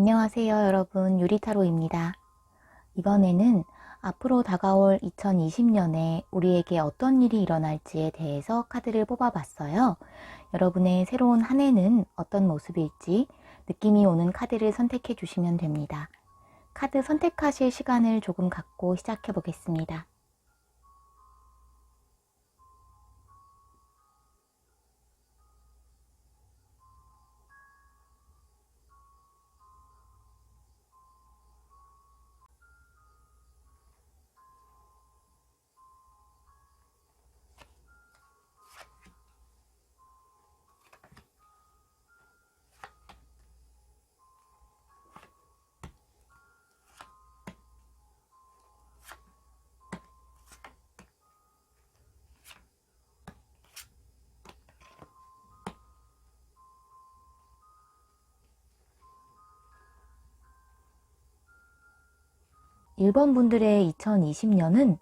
안녕하세요, 여러분. 유리타로입니다. 이번에는 앞으로 다가올 2020년에 우리에게 어떤 일이 일어날지에 대해서 카드를 뽑아봤어요. 여러분의 새로운 한 해는 어떤 모습일지 느낌이 오는 카드를 선택해 주시면 됩니다. 카드 선택하실 시간을 조금 갖고 시작해 보겠습니다. 1번 분들의 2020년은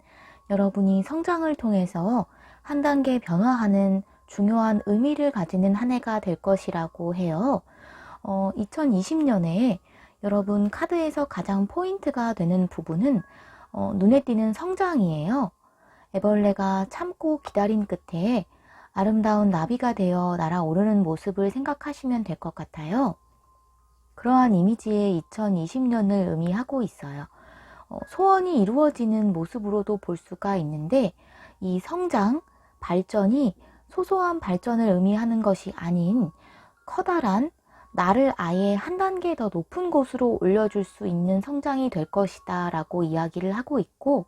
여러분이 성장을 통해서 한 단계 변화하는 중요한 의미를 가지는 한 해가 될 것이라고 해요. 2020년에 여러분 카드에서 가장 포인트가 되는 부분은 눈에 띄는 성장이에요. 애벌레가 참고 기다린 끝에 아름다운 나비가 되어 날아오르는 모습을 생각하시면 될 것 같아요. 그러한 이미지의 2020년을 의미하고 있어요. 소원이 이루어지는 모습으로도 볼 수가 있는데 이 성장, 발전이 소소한 발전을 의미하는 것이 아닌 커다란 나를 아예 한 단계 더 높은 곳으로 올려줄 수 있는 성장이 될 것이다 라고 이야기를 하고 있고,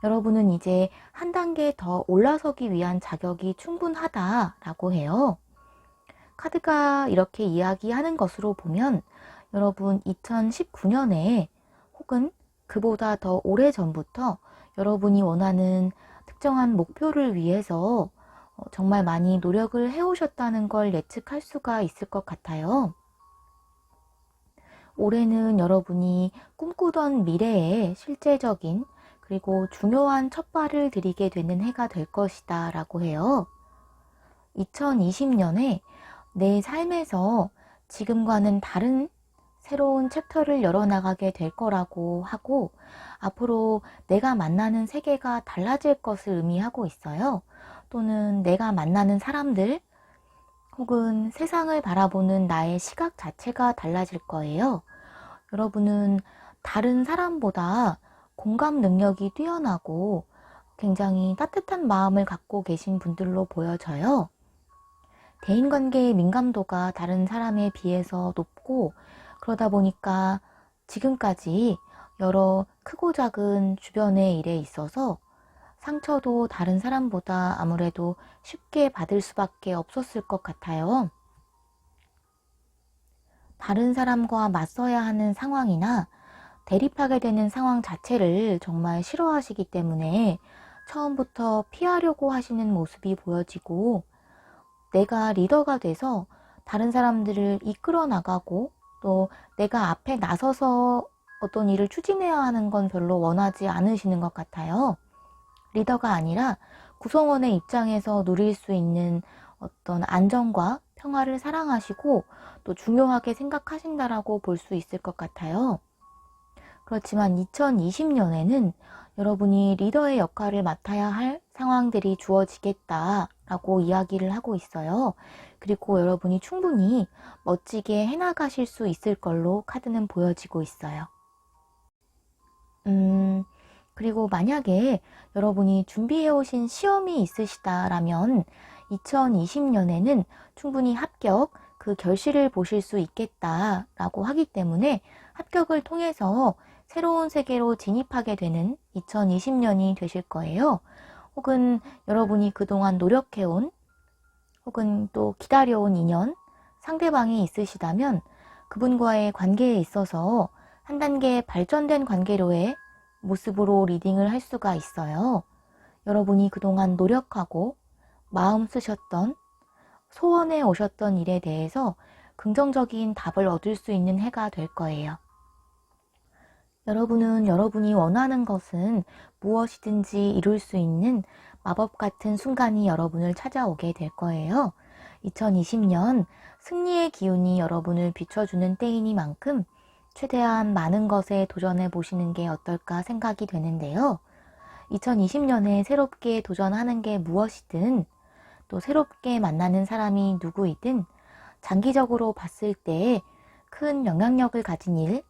여러분은 이제 한 단계 더 올라서기 위한 자격이 충분하다 라고 해요. 카드가 이렇게 이야기하는 것으로 보면 여러분 2019년에 혹은 그보다 더 오래전부터 여러분이 원하는 특정한 목표를 위해서 정말 많이 노력을 해오셨다는 걸 예측할 수가 있을 것 같아요. 올해는 여러분이 꿈꾸던 미래에 실제적인 그리고 중요한 첫발을 들이게 되는 해가 될 것이다 라고 해요. 2020년에 내 삶에서 지금과는 다른 새로운 챕터를 열어나가게 될 거라고 하고, 앞으로 내가 만나는 세계가 달라질 것을 의미하고 있어요. 또는 내가 만나는 사람들 혹은 세상을 바라보는 나의 시각 자체가 달라질 거예요. 여러분은 다른 사람보다 공감 능력이 뛰어나고 굉장히 따뜻한 마음을 갖고 계신 분들로 보여져요. 대인관계의 민감도가 다른 사람에 비해서 높고, 그러다 보니까 지금까지 여러 크고 작은 주변의 일에 있어서 상처도 다른 사람보다 아무래도 쉽게 받을 수밖에 없었을 것 같아요. 다른 사람과 맞서야 하는 상황이나 대립하게 되는 상황 자체를 정말 싫어하시기 때문에 처음부터 피하려고 하시는 모습이 보여지고, 내가 리더가 돼서 다른 사람들을 이끌어 나가고 또 내가 앞에 나서서 어떤 일을 추진해야 하는 건 별로 원하지 않으시는 것 같아요. 리더가 아니라 구성원의 입장에서 누릴 수 있는 어떤 안정과 평화를 사랑하시고 또 중요하게 생각하신다라고 볼 수 있을 것 같아요. 그렇지만 2020년에는 여러분이 리더의 역할을 맡아야 할 상황들이 주어지겠다라고 이야기를 하고 있어요. 그리고 여러분이 충분히 멋지게 해나가실 수 있을 걸로 카드는 보여지고 있어요. 그리고 만약에 여러분이 준비해 오신 시험이 있으시다라면 2020년에는 충분히 합격, 그 결실을 보실 수 있겠다라고 하기 때문에 합격을 통해서 새로운 세계로 진입하게 되는 2020년이 되실 거예요. 혹은 여러분이 그동안 노력해온 혹은 또 기다려온 인연, 상대방이 있으시다면 그분과의 관계에 있어서 한 단계 발전된 관계로의 모습으로 리딩을 할 수가 있어요. 여러분이 그동안 노력하고 마음 쓰셨던, 소원해 오셨던 일에 대해서 긍정적인 답을 얻을 수 있는 해가 될 거예요. 여러분은 여러분이 원하는 것은 무엇이든지 이룰 수 있는 마법 같은 순간이 여러분을 찾아오게 될 거예요. 2020년 승리의 기운이 여러분을 비춰주는 때이니만큼 최대한 많은 것에 도전해 보시는 게 어떨까 생각이 되는데요. 2020년에 새롭게 도전하는 게 무엇이든 또 새롭게 만나는 사람이 누구이든 장기적으로 봤을 때 큰 영향력을 가진 일,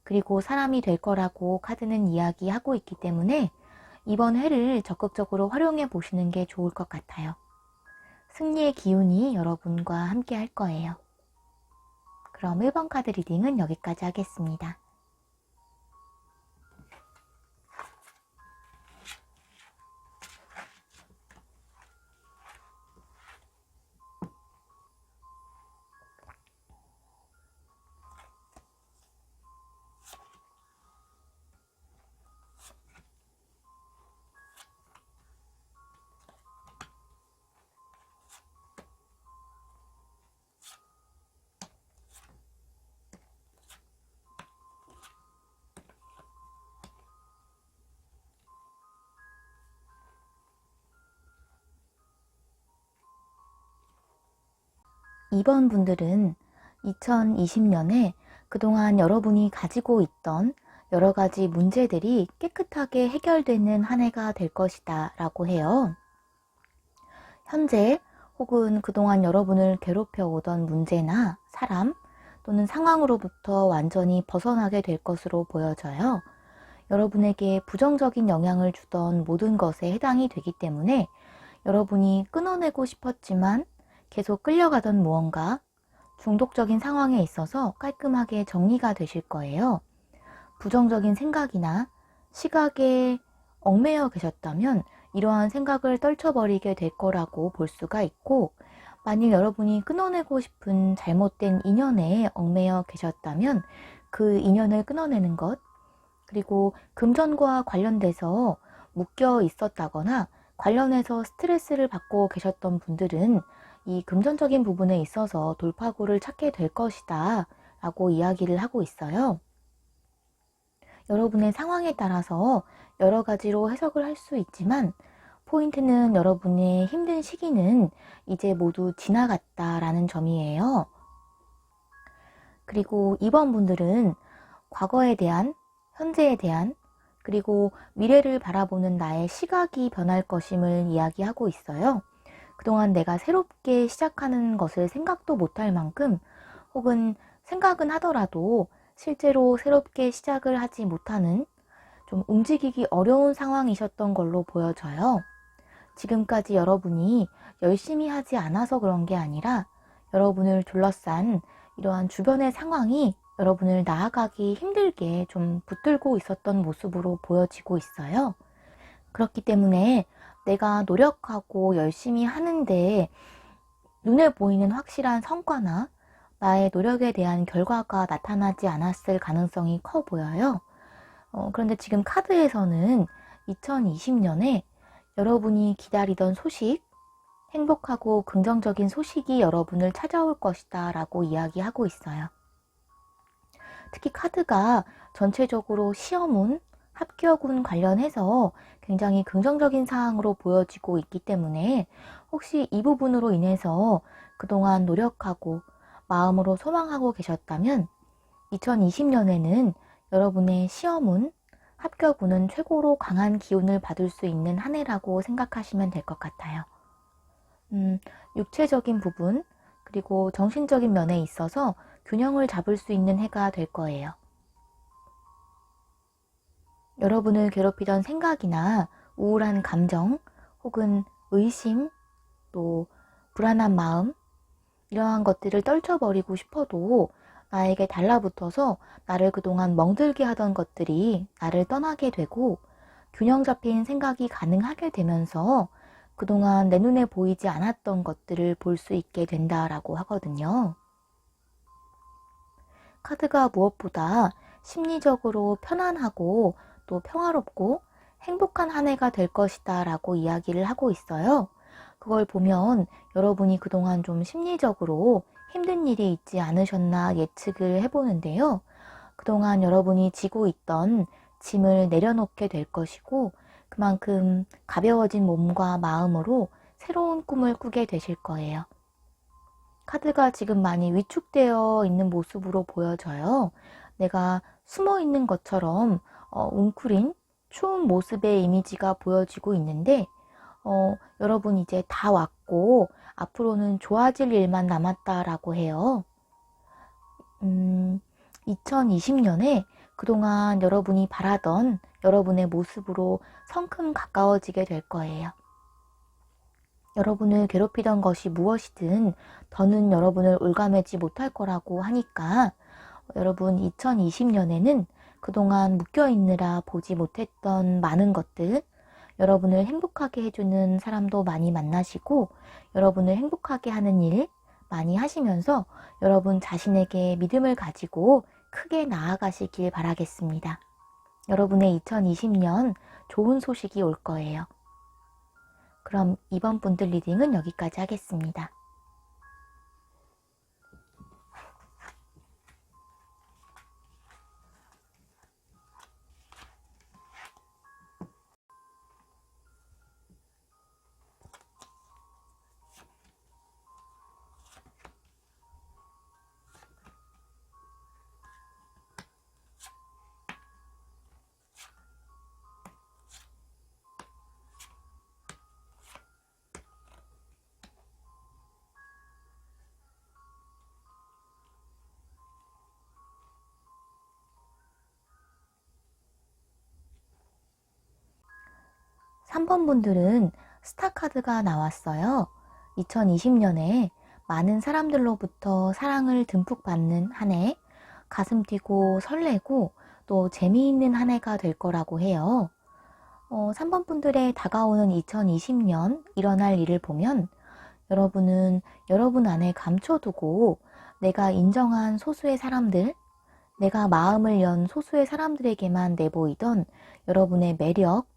그리고 사람이 될 거라고 카드는 이야기하고 있기 때문에 이번 해를 적극적으로 활용해 보시는 게 좋을 것 같아요. 승리의 기운이 여러분과 함께 할 거예요. 그럼 1번 카드 리딩은 여기까지 하겠습니다. 2번 분들은 2020년에 그동안 여러분이 가지고 있던 여러 가지 문제들이 깨끗하게 해결되는 한 해가 될 것이다 라고 해요. 현재 혹은 그동안 여러분을 괴롭혀 오던 문제나 사람 또는 상황으로부터 완전히 벗어나게 될 것으로 보여져요. 여러분에게 부정적인 영향을 주던 모든 것에 해당이 되기 때문에 여러분이 끊어내고 싶었지만 계속 끌려가던 무언가, 중독적인 상황에 있어서 깔끔하게 정리가 되실 거예요. 부정적인 생각이나 시각에 얽매여 계셨다면 이러한 생각을 떨쳐버리게 될 거라고 볼 수가 있고, 만일 여러분이 끊어내고 싶은 잘못된 인연에 얽매여 계셨다면 그 인연을 끊어내는 것, 그리고 금전과 관련돼서 묶여 있었다거나 관련해서 스트레스를 받고 계셨던 분들은 이 금전적인 부분에 있어서 돌파구를 찾게 될 것이다 라고 이야기를 하고 있어요. 여러분의 상황에 따라서 여러 가지로 해석을 할 수 있지만 포인트는 여러분의 힘든 시기는 이제 모두 지나갔다라는 점이에요. 그리고 2번 분들은 과거에 대한, 현재에 대한, 그리고 미래를 바라보는 나의 시각이 변할 것임을 이야기하고 있어요. 그동안 내가 새롭게 시작하는 것을 생각도 못할 만큼, 혹은 생각은 하더라도 실제로 새롭게 시작을 하지 못하는 좀 움직이기 어려운 상황이셨던 걸로 보여져요. 지금까지 여러분이 열심히 하지 않아서 그런 게 아니라 여러분을 둘러싼 이러한 주변의 상황이 여러분을 나아가기 힘들게 좀 붙들고 있었던 모습으로 보여지고 있어요. 그렇기 때문에 내가 노력하고 열심히 하는데 눈에 보이는 확실한 성과나 나의 노력에 대한 결과가 나타나지 않았을 가능성이 커 보여요. 그런데 지금 카드에서는 2020년에 여러분이 기다리던 소식, 행복하고 긍정적인 소식이 여러분을 찾아올 것이다 라고 이야기하고 있어요. 특히 카드가 전체적으로 시험운, 합격운 관련해서 굉장히 긍정적인 사항으로 보여지고 있기 때문에 혹시 이 부분으로 인해서 그동안 노력하고 마음으로 소망하고 계셨다면 2020년에는 여러분의 시험운, 합격운은 최고로 강한 기운을 받을 수 있는 한 해라고 생각하시면 될 것 같아요. 육체적인 부분, 그리고 정신적인 면에 있어서 균형을 잡을 수 있는 해가 될 거예요. 여러분을 괴롭히던 생각이나 우울한 감정, 혹은 의심, 또 불안한 마음, 이러한 것들을 떨쳐버리고 싶어도 나에게 달라붙어서 나를 그동안 멍들게 하던 것들이 나를 떠나게 되고 균형 잡힌 생각이 가능하게 되면서 그동안 내 눈에 보이지 않았던 것들을 볼 수 있게 된다라고 하거든요. 카드가 무엇보다 심리적으로 편안하고 또 평화롭고 행복한 한 해가 될 것이다 라고 이야기를 하고 있어요. 그걸 보면 여러분이 그동안 좀 심리적으로 힘든 일이 있지 않으셨나 예측을 해보는데요. 그동안 여러분이 지고 있던 짐을 내려놓게 될 것이고 그만큼 가벼워진 몸과 마음으로 새로운 꿈을 꾸게 되실 거예요. 카드가 지금 많이 위축되어 있는 모습으로 보여져요. 내가 숨어 있는 것처럼 웅크린 추운 모습의 이미지가 보여지고 있는데 여러분 이제 다 왔고 앞으로는 좋아질 일만 남았다라고 해요. 2020년에 그동안 여러분이 바라던 여러분의 모습으로 성큼 가까워지게 될 거예요. 여러분을 괴롭히던 것이 무엇이든 더는 여러분을 올가매지 못할 거라고 하니까 여러분 2020년에는 그동안 묶여있느라 보지 못했던 많은 것들, 여러분을 행복하게 해주는 사람도 많이 만나시고 여러분을 행복하게 하는 일 많이 하시면서 여러분 자신에게 믿음을 가지고 크게 나아가시길 바라겠습니다. 여러분의 2020년 좋은 소식이 올 거예요. 그럼 이번 분들 리딩은 여기까지 하겠습니다. 3번 분들은 스타카드가 나왔어요. 2020년에 많은 사람들로부터 사랑을 듬뿍 받는 한 해, 가슴 뛰고 설레고 또 재미있는 한 해가 될 거라고 해요. 3번 분들의 다가오는 2020년 일어날 일을 보면 여러분은 여러분 안에 감춰두고 내가 인정한 소수의 사람들, 내가 마음을 연 소수의 사람들에게만 내보이던 여러분의 매력,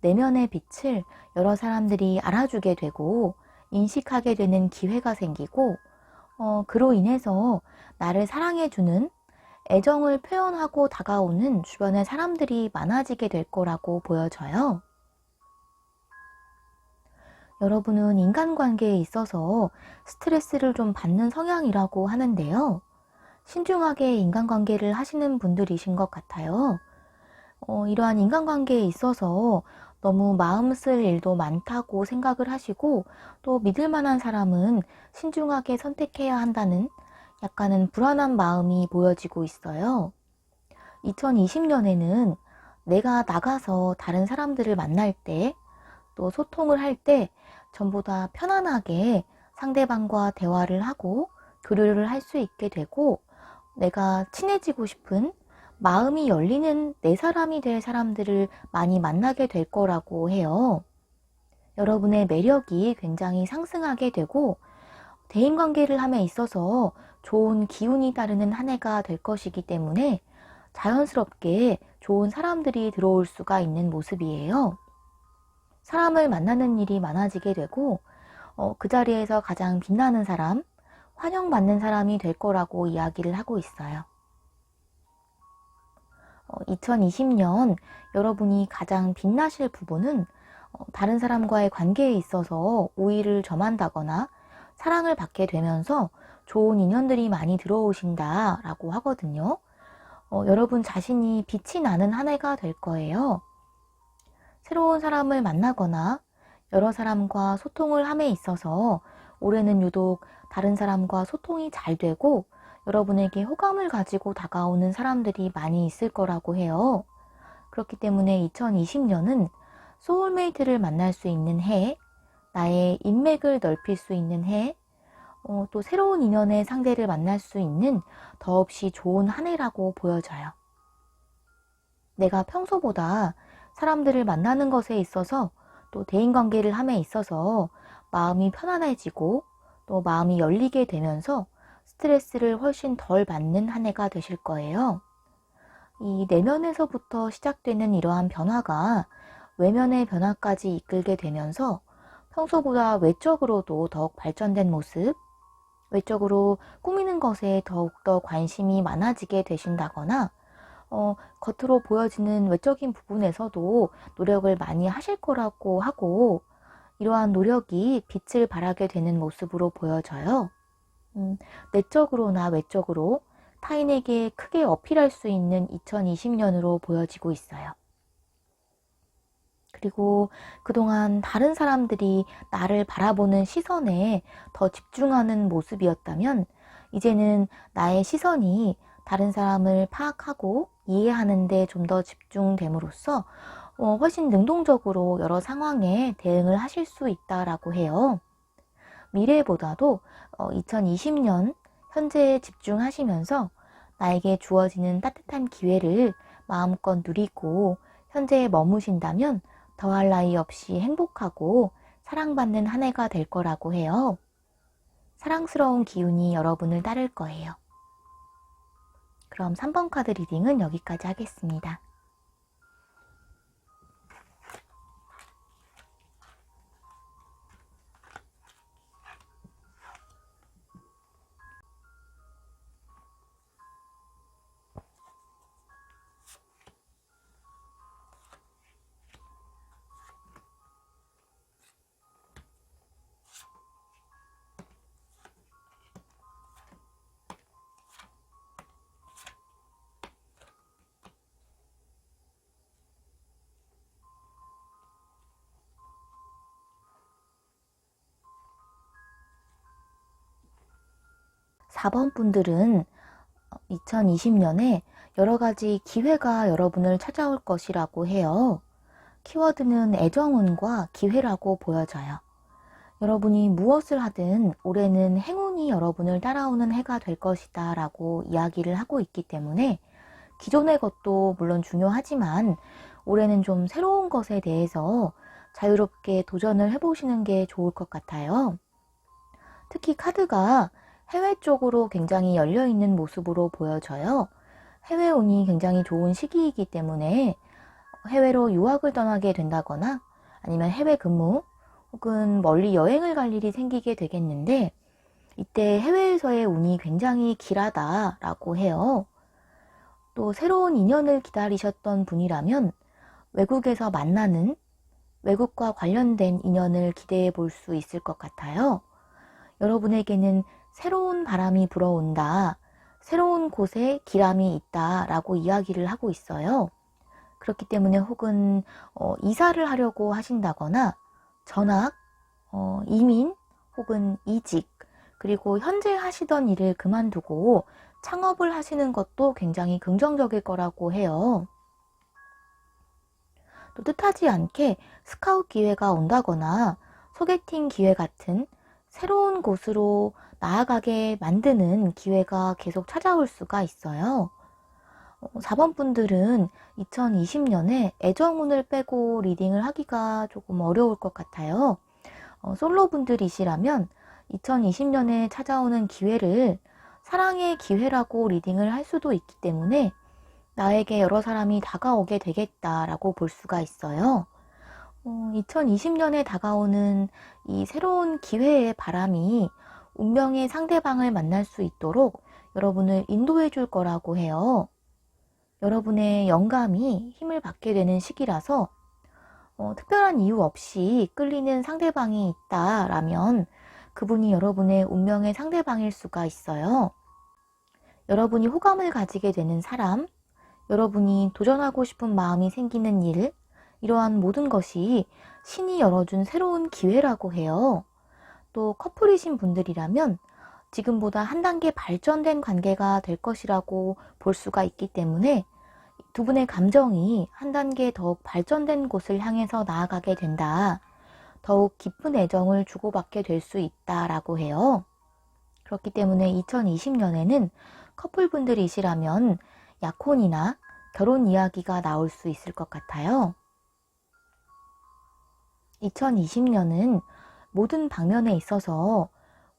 내면의 빛을 여러 사람들이 알아주게 되고 인식하게 되는 기회가 생기고 그로 인해서 나를 사랑해주는 애정을 표현하고 다가오는 주변의 사람들이 많아지게 될 거라고 보여져요. 여러분은 인간관계에 있어서 스트레스를 좀 받는 성향이라고 하는데요. 신중하게 인간관계를 하시는 분들이신 것 같아요. 이러한 인간관계에 있어서 너무 마음 쓸 일도 많다고 생각을 하시고 또 믿을 만한 사람은 신중하게 선택해야 한다는 약간은 불안한 마음이 보여지고 있어요. 2020년에는 내가 나가서 다른 사람들을 만날 때 또 소통을 할 때 전부 다 편안하게 상대방과 대화를 하고 교류를 할 수 있게 되고 내가 친해지고 싶은 마음이 열리는 내 사람이 될 사람들을 많이 만나게 될 거라고 해요. 여러분의 매력이 굉장히 상승하게 되고 대인관계를 함에 있어서 좋은 기운이 따르는 한 해가 될 것이기 때문에 자연스럽게 좋은 사람들이 들어올 수가 있는 모습이에요. 사람을 만나는 일이 많아지게 되고 그 자리에서 가장 빛나는 사람, 환영받는 사람이 될 거라고 이야기를 하고 있어요. 2020년 여러분이 가장 빛나실 부분은 다른 사람과의 관계에 있어서 우위를 점한다거나 사랑을 받게 되면서 좋은 인연들이 많이 들어오신다 라고 하거든요. 여러분 자신이 빛이 나는 한 해가 될 거예요. 새로운 사람을 만나거나 여러 사람과 소통을 함에 있어서 올해는 유독 다른 사람과 소통이 잘 되고 여러분에게 호감을 가지고 다가오는 사람들이 많이 있을 거라고 해요. 그렇기 때문에 2020년은 소울메이트를 만날 수 있는 해, 나의 인맥을 넓힐 수 있는 해, 또 새로운 인연의 상대를 만날 수 있는 더없이 좋은 한 해라고 보여져요. 내가 평소보다 사람들을 만나는 것에 있어서 또 대인관계를 함에 있어서 마음이 편안해지고 또 마음이 열리게 되면서 스트레스를 훨씬 덜 받는 한 해가 되실 거예요. 이 내면에서부터 시작되는 이러한 변화가 외면의 변화까지 이끌게 되면서 평소보다 외적으로도 더욱 발전된 모습, 외적으로 꾸미는 것에 더욱더 관심이 많아지게 되신다거나 겉으로 보여지는 외적인 부분에서도 노력을 많이 하실 거라고 하고 이러한 노력이 빛을 발하게 되는 모습으로 보여져요. 내적으로나 외적으로 타인에게 크게 어필할 수 있는 2020년으로 보여지고 있어요. 그리고 그동안 다른 사람들이 나를 바라보는 시선에 더 집중하는 모습이었다면 이제는 나의 시선이 다른 사람을 파악하고 이해하는 데 좀 더 집중됨으로써 훨씬 능동적으로 여러 상황에 대응을 하실 수 있다라고 해요. 미래보다도 2020년 현재에 집중하시면서 나에게 주어지는 따뜻한 기회를 마음껏 누리고 현재에 머무신다면 더할 나위 없이 행복하고 사랑받는 한 해가 될 거라고 해요. 사랑스러운 기운이 여러분을 따를 거예요. 그럼 3번 카드 리딩은 여기까지 하겠습니다. 사 번 분들은 2020년에 여러 가지 기회가 여러분을 찾아올 것이라고 해요. 키워드는 애정운과 기회라고 보여져요. 여러분이 무엇을 하든 올해는 행운이 여러분을 따라오는 해가 될 것이다 라고 이야기를 하고 있기 때문에 기존의 것도 물론 중요하지만 올해는 좀 새로운 것에 대해서 자유롭게 도전을 해보시는 게 좋을 것 같아요. 특히 카드가 해외 쪽으로 굉장히 열려있는 모습으로 보여져요. 해외 운이 굉장히 좋은 시기이기 때문에 해외로 유학을 떠나게 된다거나 아니면 해외 근무 혹은 멀리 여행을 갈 일이 생기게 되겠는데 이때 해외에서의 운이 굉장히 길하다라고 해요. 또 새로운 인연을 기다리셨던 분이라면 외국에서 만나는 외국과 관련된 인연을 기대해 볼 수 있을 것 같아요. 여러분에게는 새로운 바람이 불어온다, 새로운 곳에 기람이 있다 라고 이야기를 하고 있어요. 그렇기 때문에 혹은 이사를 하려고 하신다거나 전학, 이민 혹은 이직, 그리고 현재 하시던 일을 그만두고 창업을 하시는 것도 굉장히 긍정적일 거라고 해요. 또 뜻하지 않게 스카웃 기회가 온다거나 소개팅 기회 같은 새로운 곳으로 나아가게 만드는 기회가 계속 찾아올 수가 있어요. 4번 분들은 2020년에 애정운을 빼고 리딩을 하기가 조금 어려울 것 같아요. 솔로 분들이시라면 2020년에 찾아오는 기회를 사랑의 기회라고 리딩을 할 수도 있기 때문에 나에게 여러 사람이 다가오게 되겠다라고 볼 수가 있어요. 2020년에 다가오는 이 새로운 기회의 바람이 운명의 상대방을 만날 수 있도록 여러분을 인도해 줄 거라고 해요. 여러분의 영감이 힘을 받게 되는 시기라서 특별한 이유 없이 끌리는 상대방이 있다라면 그분이 여러분의 운명의 상대방일 수가 있어요. 여러분이 호감을 가지게 되는 사람, 여러분이 도전하고 싶은 마음이 생기는 일, 이러한 모든 것이 신이 열어준 새로운 기회라고 해요. 또 커플이신 분들이라면 지금보다 한 단계 발전된 관계가 될 것이라고 볼 수가 있기 때문에 두 분의 감정이 한 단계 더욱 발전된 곳을 향해서 나아가게 된다. 더욱 깊은 애정을 주고받게 될 수 있다라고 해요. 그렇기 때문에 2020년에는 커플분들이시라면 약혼이나 결혼 이야기가 나올 수 있을 것 같아요. 2020년은 모든 방면에 있어서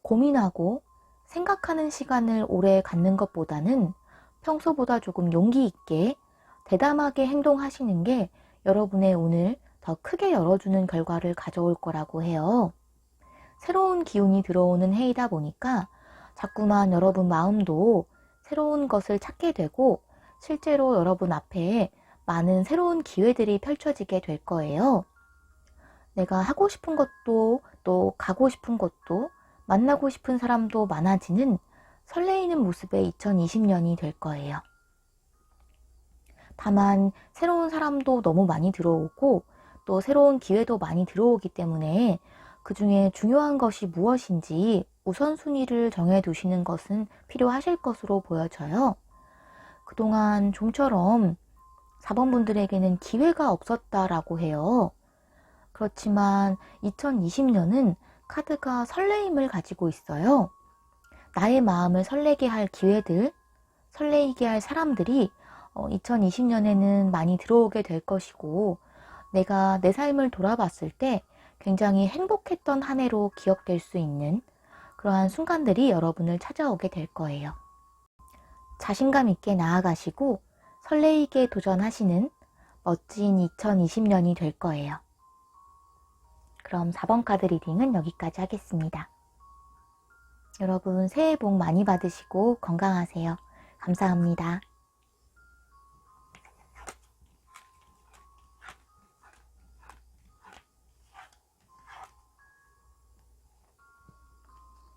고민하고 생각하는 시간을 오래 갖는 것보다는 평소보다 조금 용기 있게 대담하게 행동하시는 게 여러분의 운을 더 크게 열어주는 결과를 가져올 거라고 해요. 새로운 기운이 들어오는 해이다 보니까 자꾸만 여러분 마음도 새로운 것을 찾게 되고 실제로 여러분 앞에 많은 새로운 기회들이 펼쳐지게 될 거예요. 내가 하고 싶은 것도 또 가고 싶은 것도 만나고 싶은 사람도 많아지는 설레이는 모습의 2020년이 될 거예요. 다만 새로운 사람도 너무 많이 들어오고 또 새로운 기회도 많이 들어오기 때문에 그 중에 중요한 것이 무엇인지 우선순위를 정해두시는 것은 필요하실 것으로 보여져요. 그동안 좀처럼 4번 분들에게는 기회가 없었다라고 해요. 그렇지만 2020년은 카드가 설레임을 가지고 있어요. 나의 마음을 설레게 할 기회들, 설레이게 할 사람들이 2020년에는 많이 들어오게 될 것이고, 내가 내 삶을 돌아봤을 때 굉장히 행복했던 한 해로 기억될 수 있는 그러한 순간들이 여러분을 찾아오게 될 거예요. 자신감 있게 나아가시고 설레이게 도전하시는 멋진 2020년이 될 거예요. 그럼 4번 카드 리딩은 여기까지 하겠습니다. 여러분 새해 복 많이 받으시고 건강하세요. 감사합니다.